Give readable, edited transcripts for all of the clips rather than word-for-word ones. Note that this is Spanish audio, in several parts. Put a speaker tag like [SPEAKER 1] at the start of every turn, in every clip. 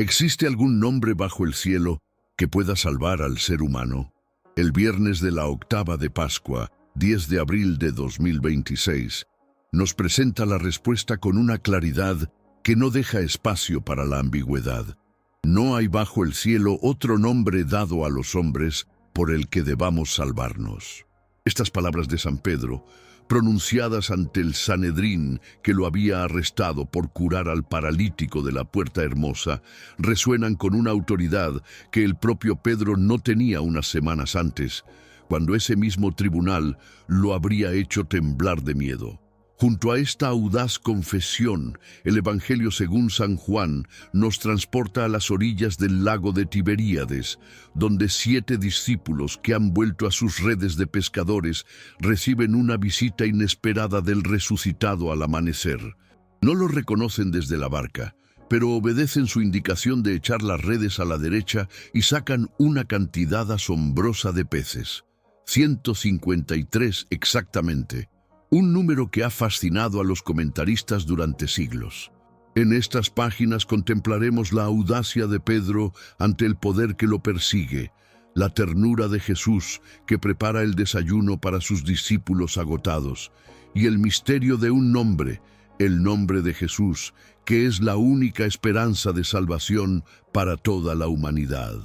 [SPEAKER 1] ¿Existe algún nombre bajo el cielo que pueda salvar al ser humano? El viernes de la octava de Pascua, 10 de abril de 2026, nos presenta la respuesta con una claridad que no deja espacio para la ambigüedad. No hay bajo el cielo otro nombre dado a los hombres por el que debamos salvarnos. Estas palabras de San Pedro, pronunciadas ante el Sanedrín que lo había arrestado por curar al paralítico de la Puerta Hermosa, resuenan con una autoridad que el propio Pedro no tenía unas semanas antes, cuando ese mismo tribunal lo habría hecho temblar de miedo. Junto a esta audaz confesión, el Evangelio según San Juan nos transporta a las orillas del lago de Tiberíades, donde 7 discípulos que han vuelto a sus redes de pescadores reciben una visita inesperada del resucitado al amanecer. No lo reconocen desde la barca, pero obedecen su indicación de echar las redes a la derecha y sacan una cantidad asombrosa de peces. 153 exactamente. Un número que ha fascinado a los comentaristas durante siglos. En estas páginas contemplaremos la audacia de Pedro ante el poder que lo persigue, la ternura de Jesús que prepara el desayuno para sus discípulos agotados, y el misterio de un nombre, el nombre de Jesús, que es la única esperanza de salvación para toda la humanidad.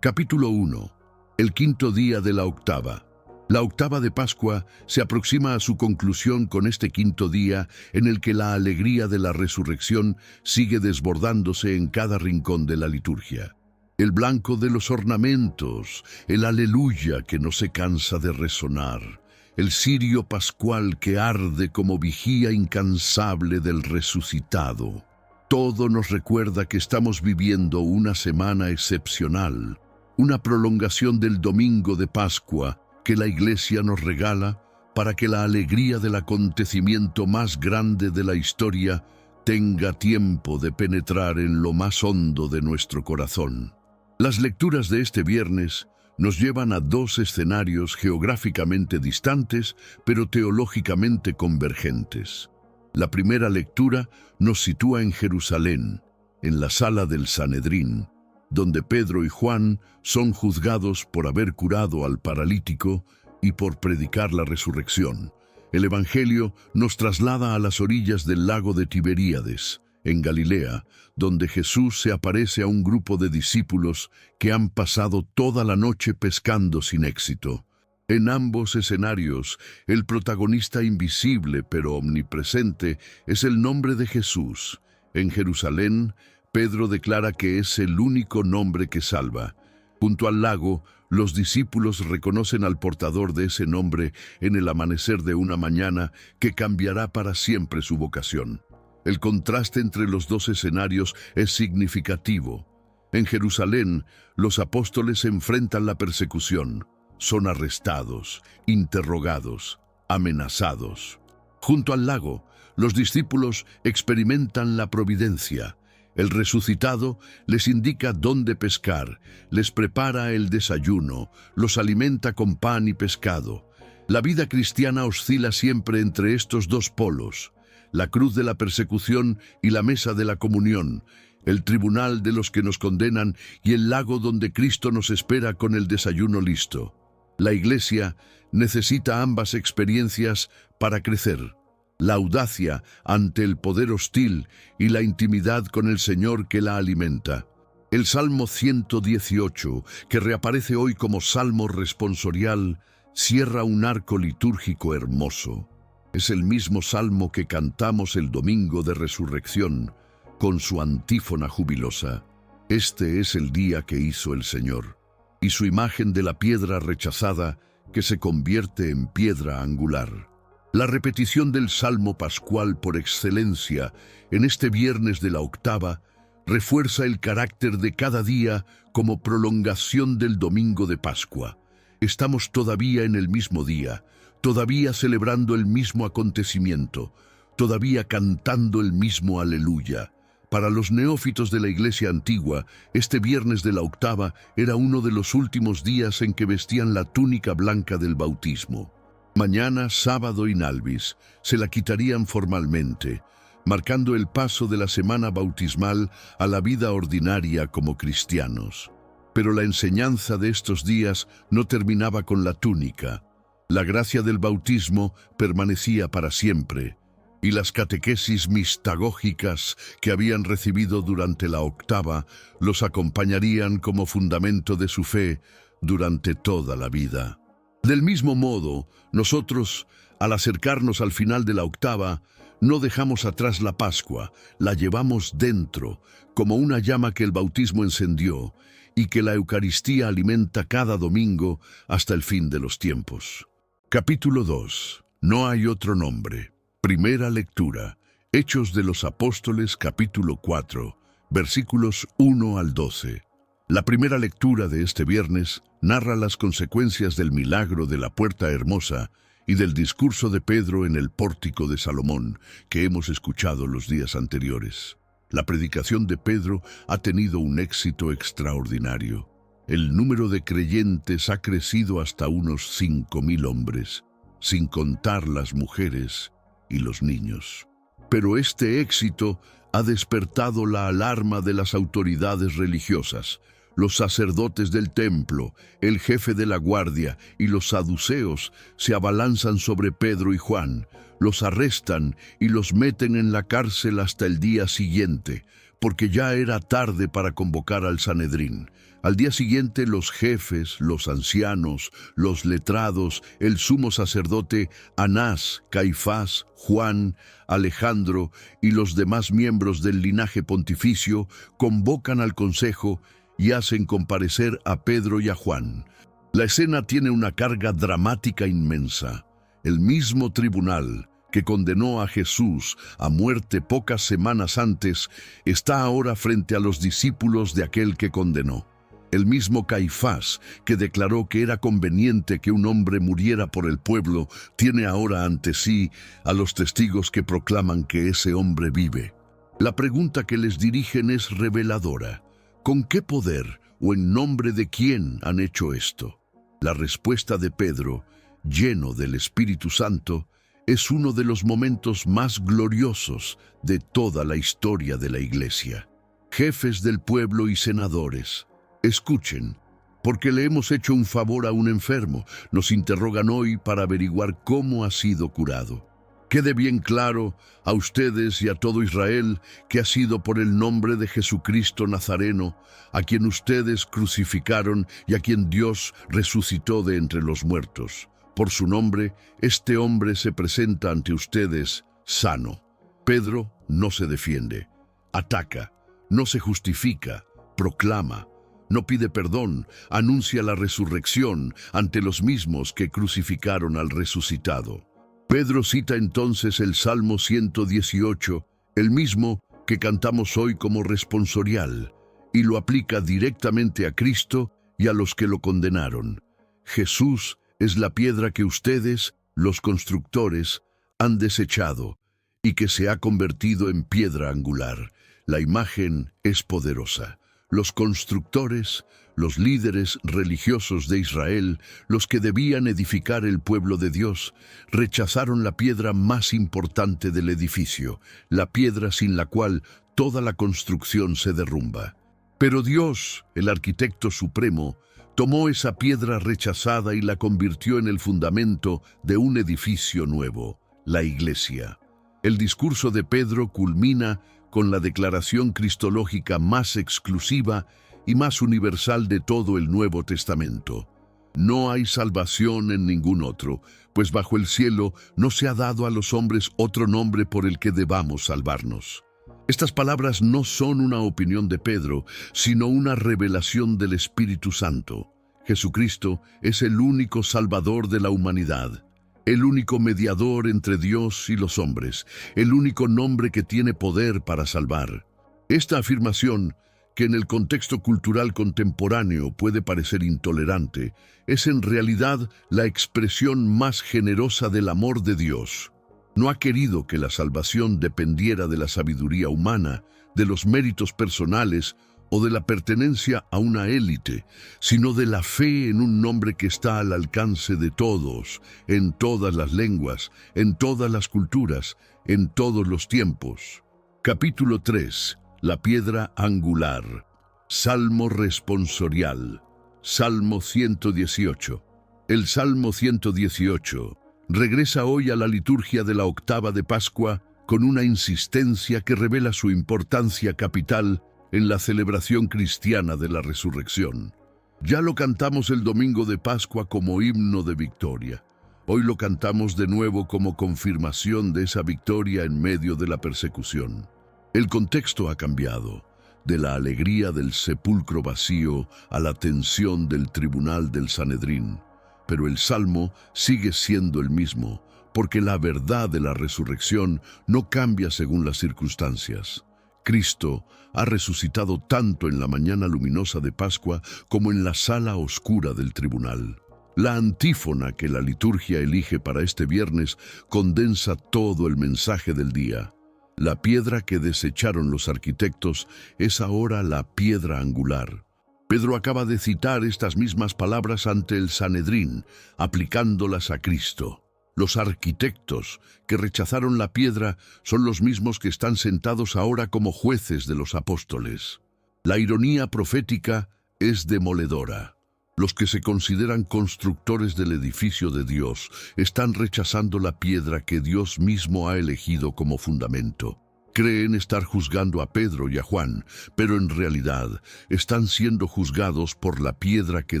[SPEAKER 1] Capítulo 1. El quinto día de la octava. La octava de Pascua se aproxima a su conclusión con este quinto día en el que la alegría de la resurrección sigue desbordándose en cada rincón de la liturgia. El blanco de los ornamentos, el aleluya que no se cansa de resonar, el cirio pascual que arde como vigía incansable del resucitado. Todo nos recuerda que estamos viviendo una semana excepcional, una prolongación del domingo de Pascua, que la Iglesia nos regala para que la alegría del acontecimiento más grande de la historia tenga tiempo de penetrar en lo más hondo de nuestro corazón. Las lecturas de este viernes nos llevan a 2 escenarios geográficamente distantes, pero teológicamente convergentes. La primera lectura nos sitúa en Jerusalén, en la sala del Sanedrín, donde Pedro y Juan son juzgados por haber curado al paralítico y por predicar la resurrección. El Evangelio nos traslada a las orillas del lago de Tiberíades, en Galilea, donde Jesús se aparece a un grupo de discípulos que han pasado toda la noche pescando sin éxito. En ambos escenarios, el protagonista invisible pero omnipresente es el nombre de Jesús. En Jerusalén, Pedro declara que es el único nombre que salva. Junto al lago, los discípulos reconocen al portador de ese nombre en el amanecer de una mañana que cambiará para siempre su vocación. El contraste entre los 2 escenarios es significativo. En Jerusalén, los apóstoles enfrentan la persecución. Son arrestados, interrogados, amenazados. Junto al lago, los discípulos experimentan la providencia. El resucitado les indica dónde pescar, les prepara el desayuno, los alimenta con pan y pescado. La vida cristiana oscila siempre entre estos 2 polos, la cruz de la persecución y la mesa de la comunión, el tribunal de los que nos condenan y el lago donde Cristo nos espera con el desayuno listo. La Iglesia necesita ambas experiencias para crecer. La audacia ante el poder hostil y la intimidad con el Señor que la alimenta. El Salmo 118, que reaparece hoy como Salmo responsorial, cierra un arco litúrgico hermoso. Es el mismo salmo que cantamos el domingo de resurrección, con su antífona jubilosa. Este es el día que hizo el Señor, y su imagen de la piedra rechazada que se convierte en piedra angular. La repetición del Salmo pascual por excelencia en este viernes de la octava refuerza el carácter de cada día como prolongación del domingo de Pascua. Estamos todavía en el mismo día, todavía celebrando el mismo acontecimiento, todavía cantando el mismo aleluya. Para los neófitos de la Iglesia antigua, este viernes de la octava era uno de los últimos días en que vestían la túnica blanca del bautismo. Mañana, sábado in albis, se la quitarían formalmente, marcando el paso de la semana bautismal a la vida ordinaria como cristianos. Pero la enseñanza de estos días no terminaba con la túnica. La gracia del bautismo permanecía para siempre, y las catequesis mistagógicas que habían recibido durante la octava los acompañarían como fundamento de su fe durante toda la vida. Del mismo modo, nosotros, al acercarnos al final de la octava, no dejamos atrás la Pascua, la llevamos dentro, como una llama que el bautismo encendió y que la Eucaristía alimenta cada domingo hasta el fin de los tiempos. Capítulo 2. No hay otro nombre. Primera lectura. Hechos de los Apóstoles, capítulo 4, versículos 1 al 12. La primera lectura de este viernes narra las consecuencias del milagro de la Puerta Hermosa y del discurso de Pedro en el pórtico de Salomón, que hemos escuchado los días anteriores. La predicación de Pedro ha tenido un éxito extraordinario. El número de creyentes ha crecido hasta unos 5.000 hombres, sin contar las mujeres y los niños. Pero este éxito ha despertado la alarma de las autoridades religiosas. Los sacerdotes del templo, el jefe de la guardia y los saduceos se abalanzan sobre Pedro y Juan, los arrestan y los meten en la cárcel hasta el día siguiente, porque ya era tarde para convocar al Sanedrín. Al día siguiente los jefes, los ancianos, los letrados, el sumo sacerdote Anás, Caifás, Juan, Alejandro y los demás miembros del linaje pontificio convocan al consejo y hacen comparecer a Pedro y a Juan. La escena tiene una carga dramática inmensa. El mismo tribunal que condenó a Jesús a muerte pocas semanas antes está ahora frente a los discípulos de aquel que condenó. El mismo Caifás, que declaró que era conveniente que un hombre muriera por el pueblo, tiene ahora ante sí a los testigos que proclaman que ese hombre vive. La pregunta que les dirigen es reveladora. ¿Con qué poder o en nombre de quién han hecho esto? La respuesta de Pedro, lleno del Espíritu Santo, es uno de los momentos más gloriosos de toda la historia de la Iglesia. Jefes del pueblo y senadores, escuchen, porque le hemos hecho un favor a un enfermo. Nos interrogan hoy para averiguar cómo ha sido curado. Quede bien claro a ustedes y a todo Israel que ha sido por el nombre de Jesucristo Nazareno, a quien ustedes crucificaron y a quien Dios resucitó de entre los muertos. Por su nombre, este hombre se presenta ante ustedes sano. Pedro no se defiende, ataca, no se justifica, proclama, no pide perdón, anuncia la resurrección ante los mismos que crucificaron al resucitado. Pedro cita entonces el Salmo 118, el mismo que cantamos hoy como responsorial, y lo aplica directamente a Cristo y a los que lo condenaron. Jesús es la piedra que ustedes, los constructores, han desechado y que se ha convertido en piedra angular. La imagen es poderosa. Los constructores, los líderes religiosos de Israel, los que debían edificar el pueblo de Dios, rechazaron la piedra más importante del edificio, la piedra sin la cual toda la construcción se derrumba. Pero Dios, el arquitecto supremo, tomó esa piedra rechazada y la convirtió en el fundamento de un edificio nuevo, la Iglesia. El discurso de Pedro culmina con la declaración cristológica más exclusiva y más universal de todo el Nuevo Testamento. No hay salvación en ningún otro, pues bajo el cielo no se ha dado a los hombres otro nombre por el que debamos salvarnos. Estas palabras no son una opinión de Pedro, sino una revelación del Espíritu Santo. Jesucristo es el único Salvador de la humanidad, el único mediador entre Dios y los hombres, el único nombre que tiene poder para salvar. Esta afirmación, que en el contexto cultural contemporáneo puede parecer intolerante, es en realidad la expresión más generosa del amor de Dios. No ha querido que la salvación dependiera de la sabiduría humana, de los méritos personales o de la pertenencia a una élite, sino de la fe en un nombre que está al alcance de todos, en todas las lenguas, en todas las culturas, en todos los tiempos. Capítulo 3. La piedra angular. Salmo responsorial. Salmo 118. El Salmo 118 regresa hoy a la liturgia de la octava de Pascua con una insistencia que revela su importancia capital en la celebración cristiana de la resurrección. Ya lo cantamos el domingo de Pascua como himno de victoria. Hoy lo cantamos de nuevo como confirmación de esa victoria en medio de la persecución. El contexto ha cambiado, de la alegría del sepulcro vacío a la tensión del tribunal del Sanedrín, pero el salmo sigue siendo el mismo, porque la verdad de la resurrección no cambia según las circunstancias. Cristo ha resucitado tanto en la mañana luminosa de Pascua como en la sala oscura del tribunal. La antífona que la liturgia elige para este viernes condensa todo el mensaje del día. La piedra que desecharon los arquitectos es ahora la piedra angular. Pedro acaba de citar estas mismas palabras ante el Sanedrín, aplicándolas a Cristo. Los arquitectos que rechazaron la piedra son los mismos que están sentados ahora como jueces de los apóstoles. La ironía profética es demoledora. Los que se consideran constructores del edificio de Dios están rechazando la piedra que Dios mismo ha elegido como fundamento. Creen estar juzgando a Pedro y a Juan, pero en realidad están siendo juzgados por la piedra que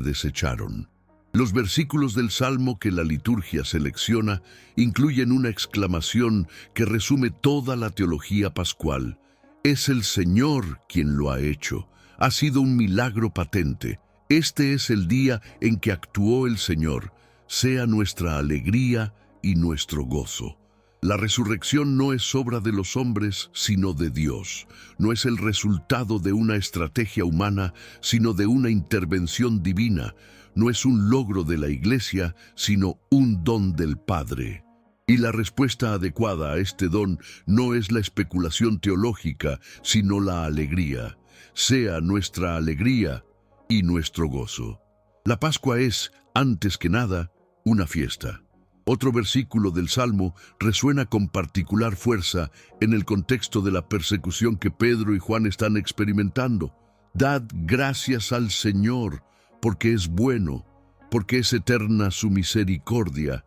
[SPEAKER 1] desecharon. Los versículos del Salmo que la liturgia selecciona incluyen una exclamación que resume toda la teología pascual. Es el Señor quien lo ha hecho. Ha sido un milagro patente. Este es el día en que actuó el Señor. Sea nuestra alegría y nuestro gozo. La resurrección no es obra de los hombres, sino de Dios. No es el resultado de una estrategia humana, sino de una intervención divina. No es un logro de la Iglesia, sino un don del Padre. Y la respuesta adecuada a este don no es la especulación teológica, sino la alegría. Sea nuestra alegría y nuestro gozo. La Pascua es, antes que nada, una fiesta. Otro versículo del Salmo resuena con particular fuerza en el contexto de la persecución que Pedro y Juan están experimentando. Dad gracias al Señor, porque es bueno, porque es eterna su misericordia.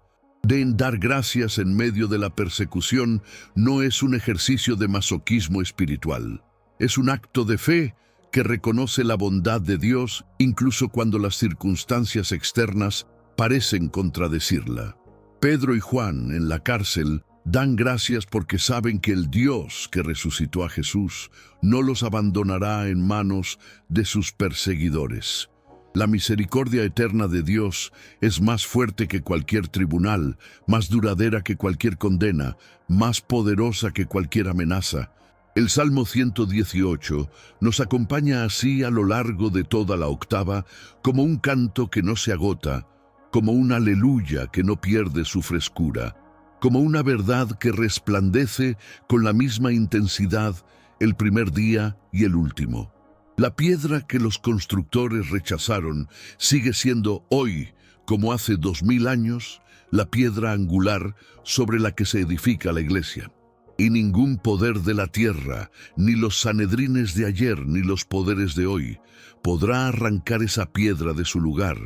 [SPEAKER 1] En dar gracias en medio de la persecución no es un ejercicio de masoquismo espiritual. Es un acto de fe que reconoce la bondad de Dios incluso cuando las circunstancias externas parecen contradecirla. Pedro y Juan, en la cárcel, dan gracias porque saben que el Dios que resucitó a Jesús no los abandonará en manos de sus perseguidores. La misericordia eterna de Dios es más fuerte que cualquier tribunal, más duradera que cualquier condena, más poderosa que cualquier amenaza. El Salmo 118 nos acompaña así a lo largo de toda la octava como un canto que no se agota, como un aleluya que no pierde su frescura, como una verdad que resplandece con la misma intensidad el primer día y el último. La piedra que los constructores rechazaron sigue siendo hoy, como hace 2000 años, la piedra angular sobre la que se edifica la Iglesia. Y ningún poder de la tierra, ni los sanedrines de ayer, ni los poderes de hoy, podrá arrancar esa piedra de su lugar,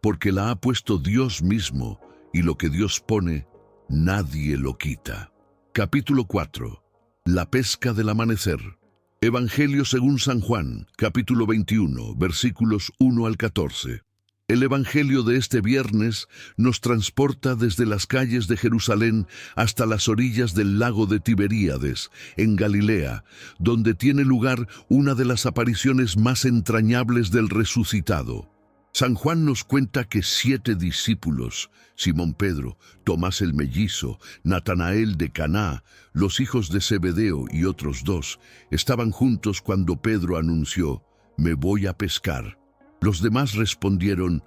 [SPEAKER 1] porque la ha puesto Dios mismo, y lo que Dios pone, nadie lo quita. Capítulo 4. La pesca del amanecer. Evangelio según San Juan, capítulo 21, versículos 1 al 14. El Evangelio de este viernes nos transporta desde las calles de Jerusalén hasta las orillas del lago de Tiberíades, en Galilea, donde tiene lugar una de las apariciones más entrañables del resucitado. San Juan nos cuenta que 7 discípulos, Simón Pedro, Tomás el mellizo, Natanael de Caná, los hijos de Zebedeo y otros 2, estaban juntos cuando Pedro anunció: «Me voy a pescar». Los demás respondieron: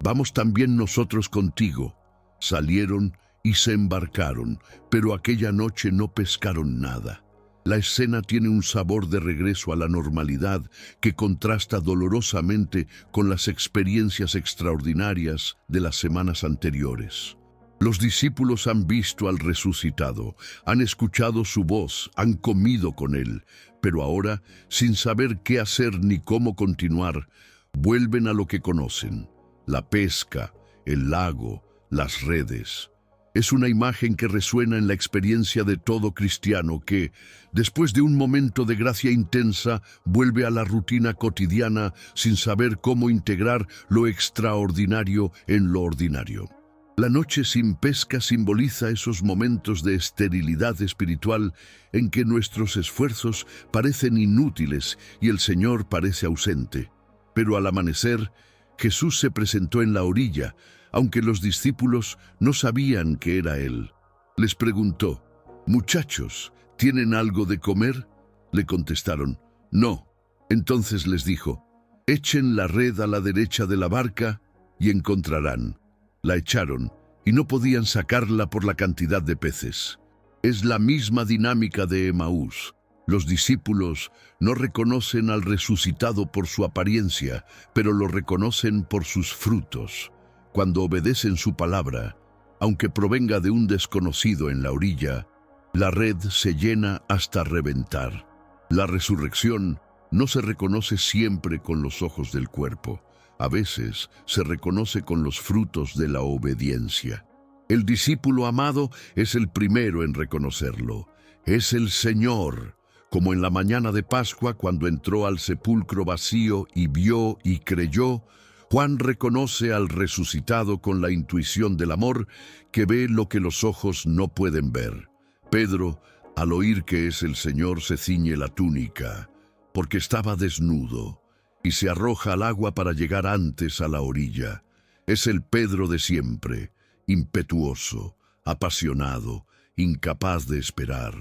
[SPEAKER 1] «Vamos también nosotros contigo». Salieron y se embarcaron, pero aquella noche no pescaron nada. La escena tiene un sabor de regreso a la normalidad que contrasta dolorosamente con las experiencias extraordinarias de las semanas anteriores. Los discípulos han visto al resucitado, han escuchado su voz, han comido con él, pero ahora, sin saber qué hacer ni cómo continuar, vuelven a lo que conocen: la pesca, el lago, las redes. Es una imagen que resuena en la experiencia de todo cristiano que, después de un momento de gracia intensa, vuelve a la rutina cotidiana sin saber cómo integrar lo extraordinario en lo ordinario. La noche sin pesca simboliza esos momentos de esterilidad espiritual en que nuestros esfuerzos parecen inútiles y el Señor parece ausente. Pero al amanecer, Jesús se presentó en la orilla, aunque los discípulos no sabían que era Él. Les preguntó: «Muchachos, ¿tienen algo de comer?». Le contestaron: «No». Entonces les dijo: «Echen la red a la derecha de la barca y encontrarán». La echaron y no podían sacarla por la cantidad de peces. Es la misma dinámica de Emaús. Los discípulos no reconocen al resucitado por su apariencia, pero lo reconocen por sus frutos. Cuando obedecen su palabra, aunque provenga de un desconocido en la orilla, la red se llena hasta reventar. La resurrección no se reconoce siempre con los ojos del cuerpo. A veces se reconoce con los frutos de la obediencia. El discípulo amado es el primero en reconocerlo. Es el Señor, como en la mañana de Pascua cuando entró al sepulcro vacío y vio y creyó. Juan reconoce al resucitado con la intuición del amor que ve lo que los ojos no pueden ver. Pedro, al oír que es el Señor, se ciñe la túnica, porque estaba desnudo, y se arroja al agua para llegar antes a la orilla. Es el Pedro de siempre, impetuoso, apasionado, incapaz de esperar.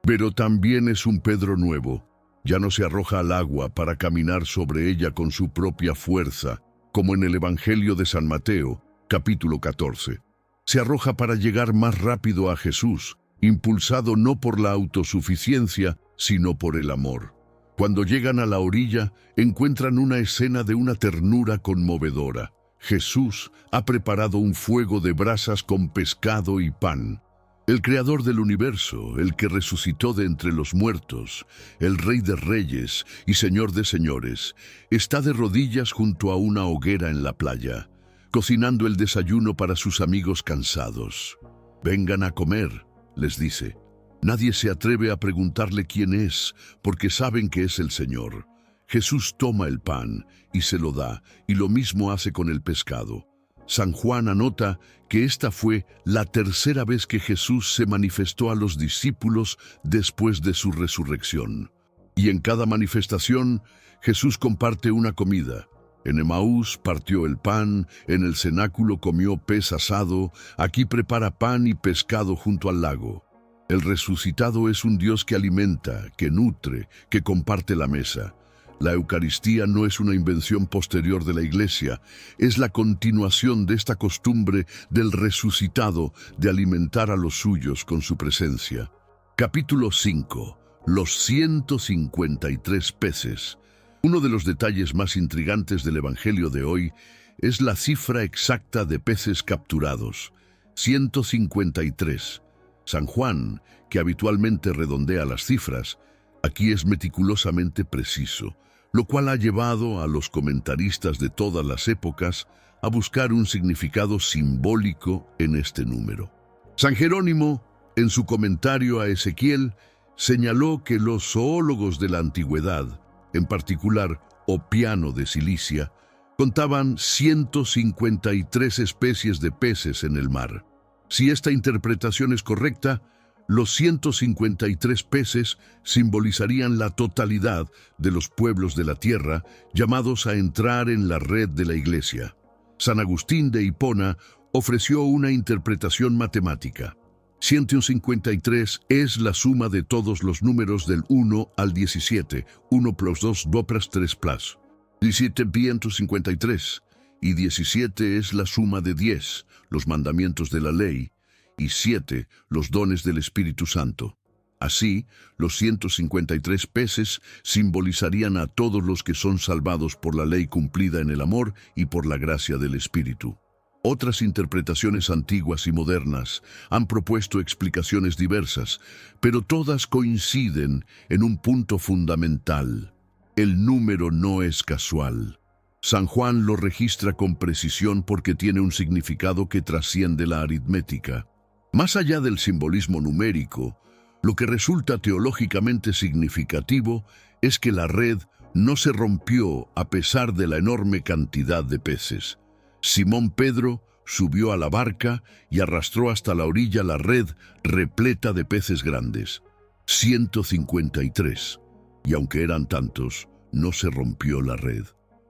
[SPEAKER 1] Pero también es un Pedro nuevo. Ya no se arroja al agua para caminar sobre ella con su propia fuerza, como en el Evangelio de San Mateo, capítulo 14. Se arroja para llegar más rápido a Jesús, impulsado no por la autosuficiencia, sino por el amor. Cuando llegan a la orilla, encuentran una escena de una ternura conmovedora. Jesús ha preparado un fuego de brasas con pescado y pan. El Creador del universo, el que resucitó de entre los muertos, el Rey de Reyes y Señor de Señores, está de rodillas junto a una hoguera en la playa, cocinando el desayuno para sus amigos cansados. «Vengan a comer», les dice. Nadie se atreve a preguntarle quién es, porque saben que es el Señor. Jesús toma el pan y se lo da, y lo mismo hace con el pescado. San Juan anota que esta fue la tercera vez que Jesús se manifestó a los discípulos después de su resurrección. Y en cada manifestación, Jesús comparte una comida. En Emaús partió el pan, en el cenáculo comió pez asado, aquí prepara pan y pescado junto al lago. El resucitado es un Dios que alimenta, que nutre, que comparte la mesa. La Eucaristía no es una invención posterior de la Iglesia, es la continuación de esta costumbre del resucitado de alimentar a los suyos con su presencia. Capítulo 5. Los 153 peces. Uno de los detalles más intrigantes del Evangelio de hoy es la cifra exacta de peces capturados: 153. San Juan, que habitualmente redondea las cifras, aquí es meticulosamente preciso, lo cual ha llevado a los comentaristas de todas las épocas a buscar un significado simbólico en este número. San Jerónimo, en su comentario a Ezequiel, señaló que los zoólogos de la antigüedad, en particular Opiano de Cilicia, contaban 153 especies de peces en el mar. Si esta interpretación es correcta, los 153 peces simbolizarían la totalidad de los pueblos de la tierra llamados a entrar en la red de la Iglesia. San Agustín de Hipona ofreció una interpretación matemática. 153 es la suma de todos los números del 1 al 17. 1 plus 2 plus 3 plus. 1753. Y 17 es la suma de 10, los mandamientos de la ley, y 7, los dones del Espíritu Santo. Así, los 153 peces simbolizarían a todos los que son salvados por la ley cumplida en el amor y por la gracia del Espíritu. Otras interpretaciones antiguas y modernas han propuesto explicaciones diversas, pero todas coinciden en un punto fundamental. El número no es casual. San Juan lo registra con precisión porque tiene un significado que trasciende la aritmética. Más allá del simbolismo numérico, lo que resulta teológicamente significativo es que la red no se rompió a pesar de la enorme cantidad de peces. Simón Pedro subió a la barca y arrastró hasta la orilla la red repleta de peces grandes. 153. Y aunque eran tantos, no se rompió la red.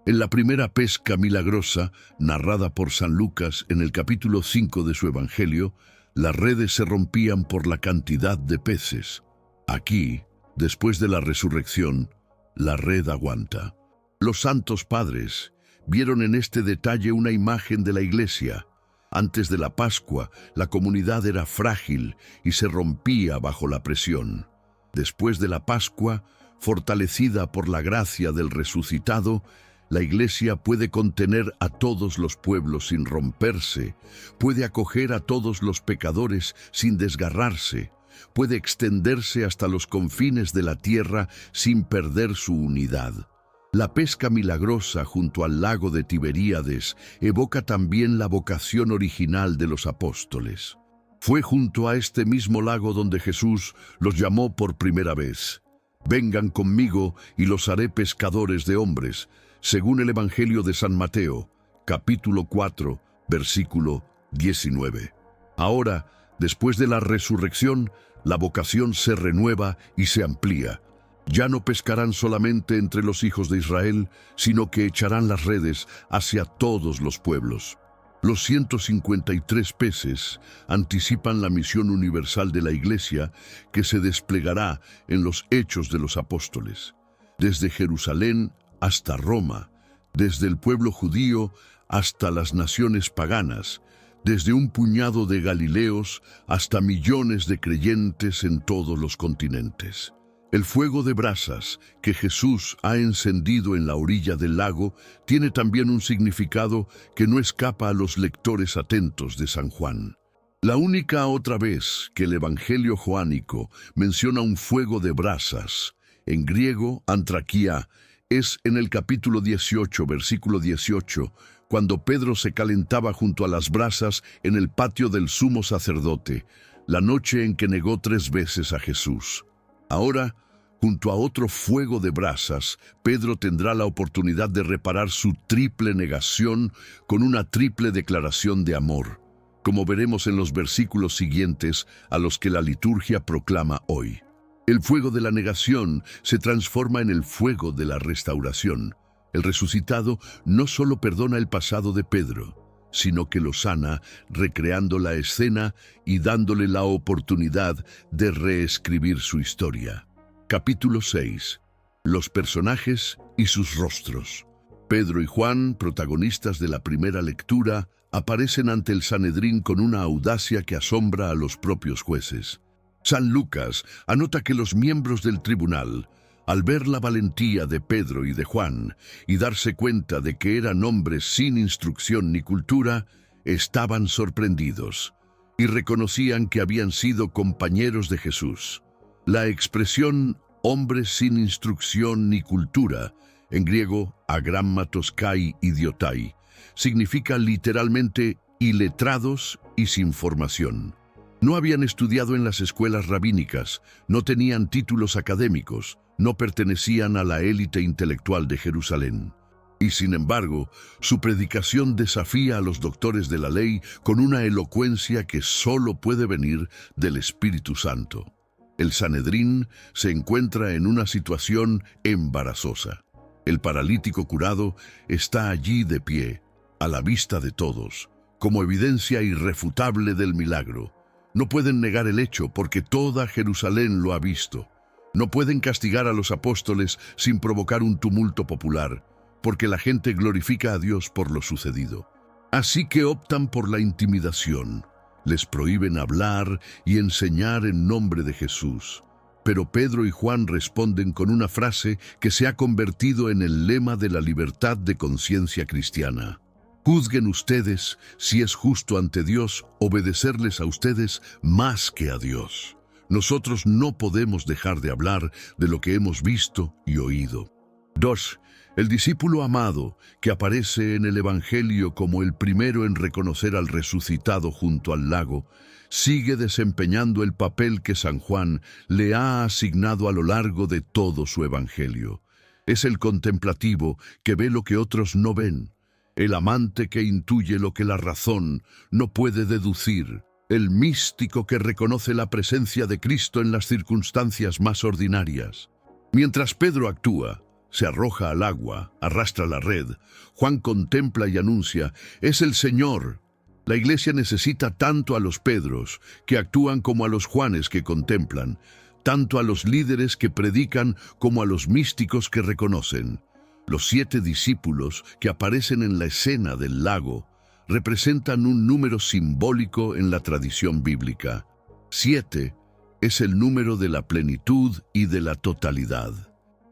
[SPEAKER 1] En la primera pesca milagrosa, narrada por San Lucas en el capítulo 5 de su Evangelio, las redes se rompían por la cantidad de peces. Aquí, después de la resurrección, la red aguanta. Los santos padres vieron en este detalle una imagen de la Iglesia. Antes de la Pascua, la comunidad era frágil y se rompía bajo la presión. Después de la Pascua, fortalecida por la gracia del resucitado, la Iglesia puede contener a todos los pueblos sin romperse, puede acoger a todos los pecadores sin desgarrarse, puede extenderse hasta los confines de la tierra sin perder su unidad. La pesca milagrosa junto al lago de Tiberíades evoca también la vocación original de los apóstoles. Fue junto a este mismo lago donde Jesús los llamó por primera vez. «Vengan conmigo y los haré pescadores de hombres», según el Evangelio de San Mateo, capítulo 4, versículo 19. Ahora, después de la resurrección, la vocación se renueva y se amplía. Ya no pescarán solamente entre los hijos de Israel, sino que echarán las redes hacia todos los pueblos. Los 153 peces anticipan la misión universal de la Iglesia que se desplegará en los Hechos de los Apóstoles. Desde Jerusalén hasta Roma, desde el pueblo judío hasta las naciones paganas, desde un puñado de galileos hasta millones de creyentes en todos los continentes. El fuego de brasas que Jesús ha encendido en la orilla del lago tiene también un significado que no escapa a los lectores atentos de San Juan. La única otra vez que el Evangelio joánico menciona un fuego de brasas, en griego antraquía, es en el capítulo 18, versículo 18, cuando Pedro se calentaba junto a las brasas en el patio del sumo sacerdote, la noche en que negó 3 veces a Jesús. Ahora, junto a otro fuego de brasas, Pedro tendrá la oportunidad de reparar su triple negación con una triple declaración de amor, como veremos en los versículos siguientes a los que la liturgia proclama hoy. El fuego de la negación se transforma en el fuego de la restauración. El resucitado no solo perdona el pasado de Pedro, sino que lo sana, recreando la escena y dándole la oportunidad de reescribir su historia. Capítulo 6. Los personajes y sus rostros. Pedro y Juan, protagonistas de la primera lectura, aparecen ante el Sanedrín con una audacia que asombra a los propios jueces. San Lucas anota que los miembros del tribunal, al ver la valentía de Pedro y de Juan y darse cuenta de que eran hombres sin instrucción ni cultura, estaban sorprendidos y reconocían que habían sido compañeros de Jesús. La expresión hombres sin instrucción ni cultura, en griego agrammatos kai idiotai, significa literalmente iletrados y sin formación. No habían estudiado en las escuelas rabínicas, no tenían títulos académicos, no pertenecían a la élite intelectual de Jerusalén. Y sin embargo, su predicación desafía a los doctores de la ley con una elocuencia que solo puede venir del Espíritu Santo. El Sanedrín se encuentra en una situación embarazosa. El paralítico curado está allí de pie, a la vista de todos, como evidencia irrefutable del milagro. No pueden negar el hecho porque toda Jerusalén lo ha visto. No pueden castigar a los apóstoles sin provocar un tumulto popular, porque la gente glorifica a Dios por lo sucedido. Así que optan por la intimidación. Les prohíben hablar y enseñar en nombre de Jesús. Pero Pedro y Juan responden con una frase que se ha convertido en el lema de la libertad de conciencia cristiana. Juzguen ustedes si es justo ante Dios obedecerles a ustedes más que a Dios. Nosotros no podemos dejar de hablar de lo que hemos visto y oído. 2. El discípulo amado, que aparece en el Evangelio como el primero en reconocer al resucitado junto al lago, sigue desempeñando el papel que San Juan le ha asignado a lo largo de todo su Evangelio. Es el contemplativo que ve lo que otros no ven, el amante que intuye lo que la razón no puede deducir, el místico que reconoce la presencia de Cristo en las circunstancias más ordinarias. Mientras Pedro actúa, se arroja al agua, arrastra la red, Juan contempla y anuncia: «Es el Señor». La Iglesia necesita tanto a los Pedros, que actúan, como a los Juanes que contemplan, tanto a los líderes que predican como a los místicos que reconocen. Los 7 discípulos que aparecen en la escena del lago representan un número simbólico en la tradición bíblica. 7 es el número de la plenitud y de la totalidad.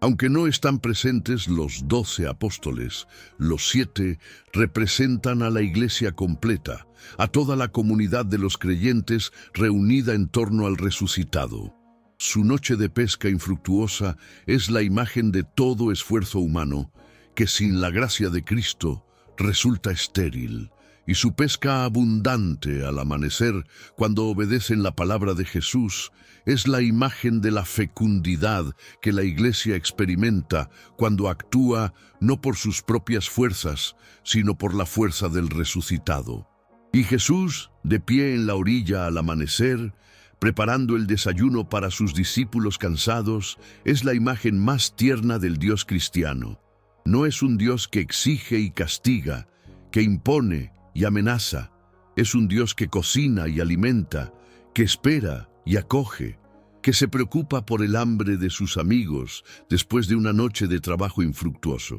[SPEAKER 1] Aunque no están presentes los 12 apóstoles, los 7 representan a la Iglesia completa, a toda la comunidad de los creyentes reunida en torno al resucitado. Su noche de pesca infructuosa es la imagen de todo esfuerzo humano que sin la gracia de Cristo resulta estéril, y su pesca abundante al amanecer, cuando obedecen la palabra de Jesús, es la imagen de la fecundidad que la Iglesia experimenta cuando actúa no por sus propias fuerzas, sino por la fuerza del resucitado. Y Jesús, de pie en la orilla al amanecer, preparando el desayuno para sus discípulos cansados, es la imagen más tierna del Dios cristiano. No es un Dios que exige y castiga, que impone y amenaza. Es un Dios que cocina y alimenta, que espera y acoge, que se preocupa por el hambre de sus amigos después de una noche de trabajo infructuoso.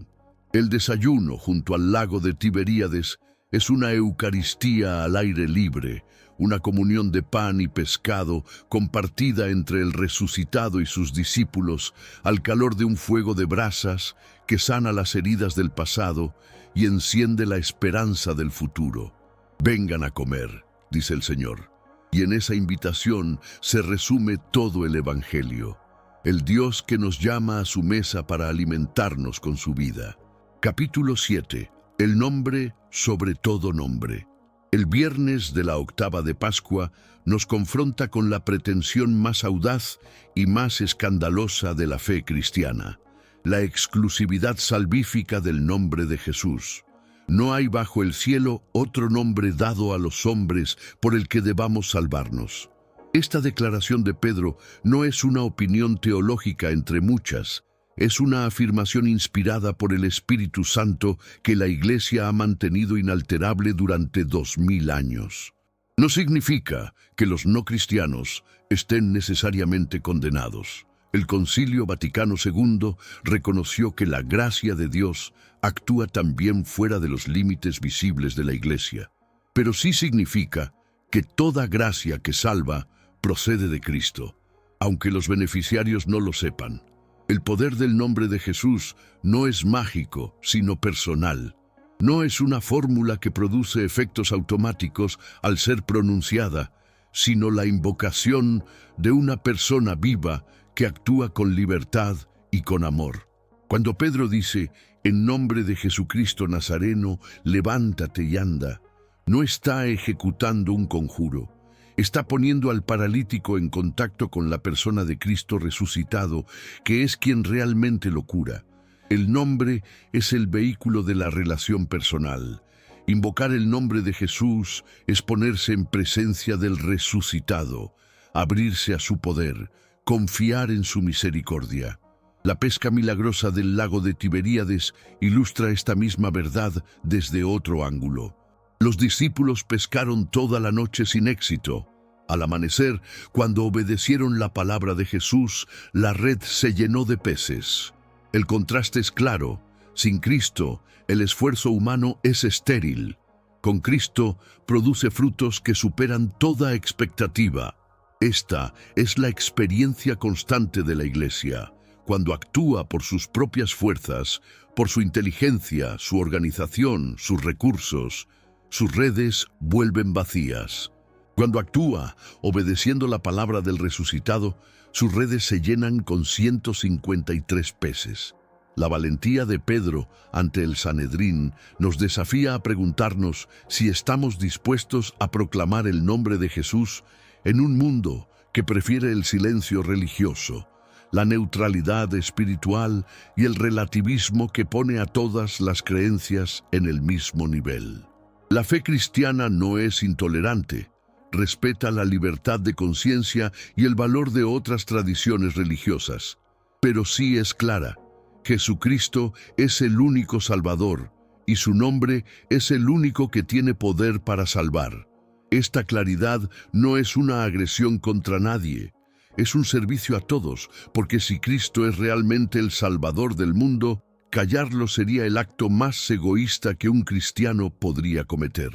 [SPEAKER 1] El desayuno junto al lago de Tiberíades es una Eucaristía al aire libre, una comunión de pan y pescado compartida entre el resucitado y sus discípulos al calor de un fuego de brasas que sana las heridas del pasado y enciende la esperanza del futuro. «Vengan a comer», dice el Señor. Y en esa invitación se resume todo el Evangelio. El Dios que nos llama a su mesa para alimentarnos con su vida. Capítulo 7. El nombre sobre todo nombre. El viernes de la octava de Pascua nos confronta con la pretensión más audaz y más escandalosa de la fe cristiana: la exclusividad salvífica del nombre de Jesús. No hay bajo el cielo otro nombre dado a los hombres por el que debamos salvarnos. Esta declaración de Pedro no es una opinión teológica entre muchas, es una afirmación inspirada por el Espíritu Santo que la Iglesia ha mantenido inalterable durante 2000 años. No significa que los no cristianos estén necesariamente condenados. El Concilio Vaticano II reconoció que la gracia de Dios actúa también fuera de los límites visibles de la Iglesia. Pero sí significa que toda gracia que salva procede de Cristo, aunque los beneficiarios no lo sepan. El poder del nombre de Jesús no es mágico, sino personal. No es una fórmula que produce efectos automáticos al ser pronunciada, sino la invocación de una persona viva que actúa con libertad y con amor. Cuando Pedro dice: «En nombre de Jesucristo Nazareno, levántate y anda», no está ejecutando un conjuro. Está poniendo al paralítico en contacto con la persona de Cristo resucitado, que es quien realmente lo cura. El nombre es el vehículo de la relación personal. Invocar el nombre de Jesús es ponerse en presencia del resucitado, abrirse a su poder, confiar en su misericordia. La pesca milagrosa del lago de Tiberíades ilustra esta misma verdad desde otro ángulo. Los discípulos pescaron toda la noche sin éxito. Al amanecer, cuando obedecieron la palabra de Jesús, la red se llenó de peces. El contraste es claro. Sin Cristo, el esfuerzo humano es estéril. Con Cristo, produce frutos que superan toda expectativa. Esta es la experiencia constante de la Iglesia. cuando actúa por sus propias fuerzas, por su inteligencia, su organización, sus recursos, sus redes vuelven vacías. Cuando actúa, obedeciendo la palabra del resucitado, sus redes se llenan con 153 peces. La valentía de Pedro ante el Sanedrín nos desafía a preguntarnos si estamos dispuestos a proclamar el nombre de Jesús en un mundo que prefiere el silencio religioso, la neutralidad espiritual y el relativismo que pone a todas las creencias en el mismo nivel. La fe cristiana no es intolerante, respeta la libertad de conciencia y el valor de otras tradiciones religiosas, pero sí es clara: Jesucristo es el único Salvador y su nombre es el único que tiene poder para salvar. Esta claridad no es una agresión contra nadie, es un servicio a todos, porque si Cristo es realmente el Salvador del mundo, callarlo sería el acto más egoísta que un cristiano podría cometer.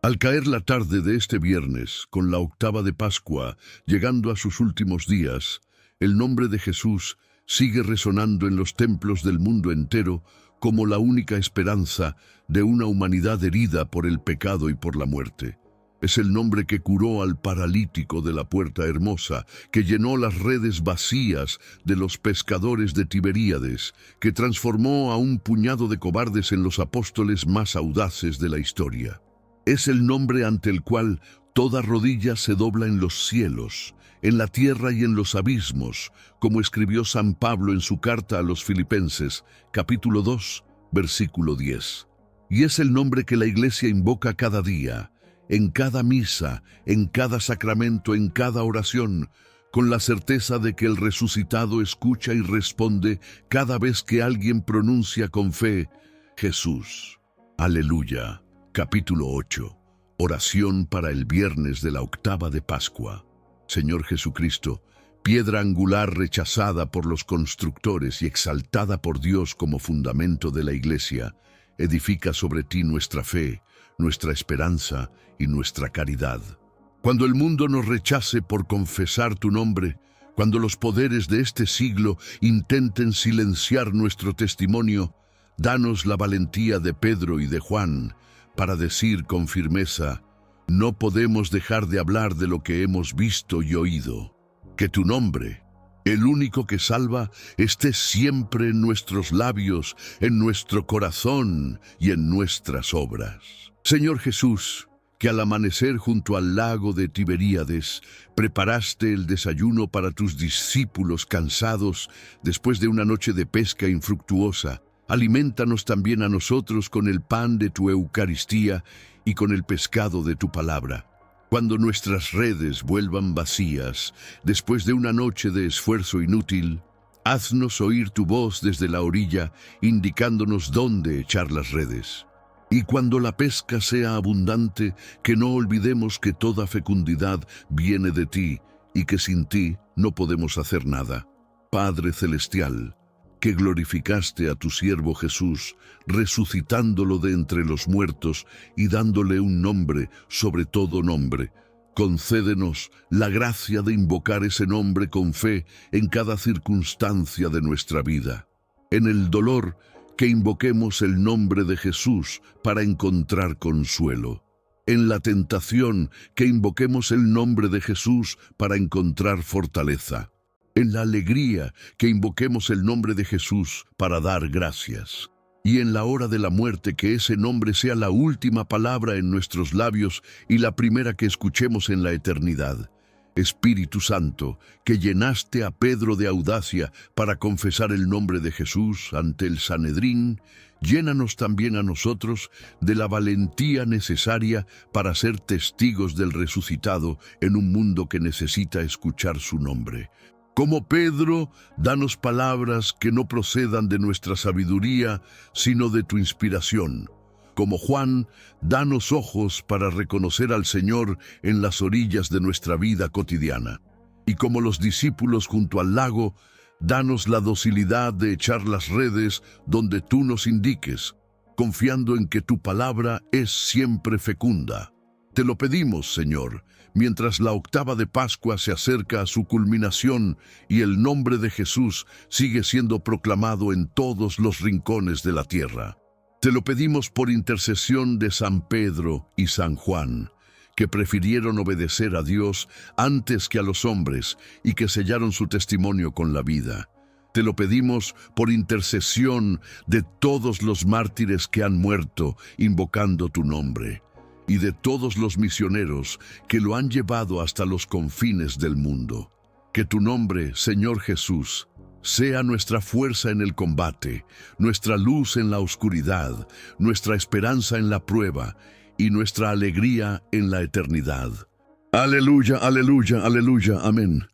[SPEAKER 1] Al caer la tarde de este viernes, con la octava de Pascua llegando a sus últimos días, el nombre de Jesús sigue resonando en los templos del mundo entero como la única esperanza de una humanidad herida por el pecado y por la muerte. Es el nombre que curó al paralítico de la Puerta Hermosa, que llenó las redes vacías de los pescadores de Tiberíades, que transformó a un puñado de cobardes en los apóstoles más audaces de la historia. Es el nombre ante el cual toda rodilla se dobla en los cielos, en la tierra y en los abismos, como escribió San Pablo en su carta a los Filipenses, capítulo 2, versículo 10. Y es el nombre que la Iglesia invoca cada día, en cada misa, en cada sacramento, en cada oración, con la certeza de que el resucitado escucha y responde cada vez que alguien pronuncia con fe: Jesús. Aleluya. Capítulo 8. Oración para el viernes de la octava de Pascua. Señor Jesucristo, piedra angular rechazada por los constructores y exaltada por Dios como fundamento de la Iglesia, edifica sobre ti nuestra fe, nuestra esperanza y nuestra caridad. Cuando el mundo nos rechace por confesar tu nombre, cuando los poderes de este siglo intenten silenciar nuestro testimonio, danos la valentía de Pedro y de Juan para decir con firmeza: no podemos dejar de hablar de lo que hemos visto y oído. Que tu nombre, el único que salva, esté siempre en nuestros labios, en nuestro corazón y en nuestras obras. Señor Jesús, que al amanecer junto al lago de Tiberíades preparaste el desayuno para tus discípulos cansados después de una noche de pesca infructuosa, aliméntanos también a nosotros con el pan de tu Eucaristía y con el pescado de tu palabra. Cuando nuestras redes vuelvan vacías, después de una noche de esfuerzo inútil, haznos oír tu voz desde la orilla, indicándonos dónde echar las redes. Y cuando la pesca sea abundante, que no olvidemos que toda fecundidad viene de ti y que sin ti no podemos hacer nada. Padre Celestial, que glorificaste a tu siervo Jesús, resucitándolo de entre los muertos y dándole un nombre sobre todo nombre, concédenos la gracia de invocar ese nombre con fe en cada circunstancia de nuestra vida. En el dolor, que invoquemos el nombre de Jesús para encontrar consuelo. En la tentación, que invoquemos el nombre de Jesús para encontrar fortaleza. En la alegría, que invoquemos el nombre de Jesús para dar gracias. Y en la hora de la muerte, que ese nombre sea la última palabra en nuestros labios y la primera que escuchemos en la eternidad. Espíritu Santo, que llenaste a Pedro de audacia para confesar el nombre de Jesús ante el Sanedrín, llénanos también a nosotros de la valentía necesaria para ser testigos del resucitado en un mundo que necesita escuchar su nombre. Como Pedro, danos palabras que no procedan de nuestra sabiduría, sino de tu inspiración. Como Juan, danos ojos para reconocer al Señor en las orillas de nuestra vida cotidiana. Y como los discípulos junto al lago, danos la docilidad de echar las redes donde tú nos indiques, confiando en que tu palabra es siempre fecunda. Te lo pedimos, Señor, mientras la octava de Pascua se acerca a su culminación y el nombre de Jesús sigue siendo proclamado en todos los rincones de la tierra. Te lo pedimos por intercesión de San Pedro y San Juan, que prefirieron obedecer a Dios antes que a los hombres y que sellaron su testimonio con la vida. Te lo pedimos por intercesión de todos los mártires que han muerto invocando tu nombre, y de todos los misioneros que lo han llevado hasta los confines del mundo. Que tu nombre, Señor Jesús, sea nuestra fuerza en el combate, nuestra luz en la oscuridad, nuestra esperanza en la prueba y nuestra alegría en la eternidad. Aleluya, aleluya, aleluya, amén.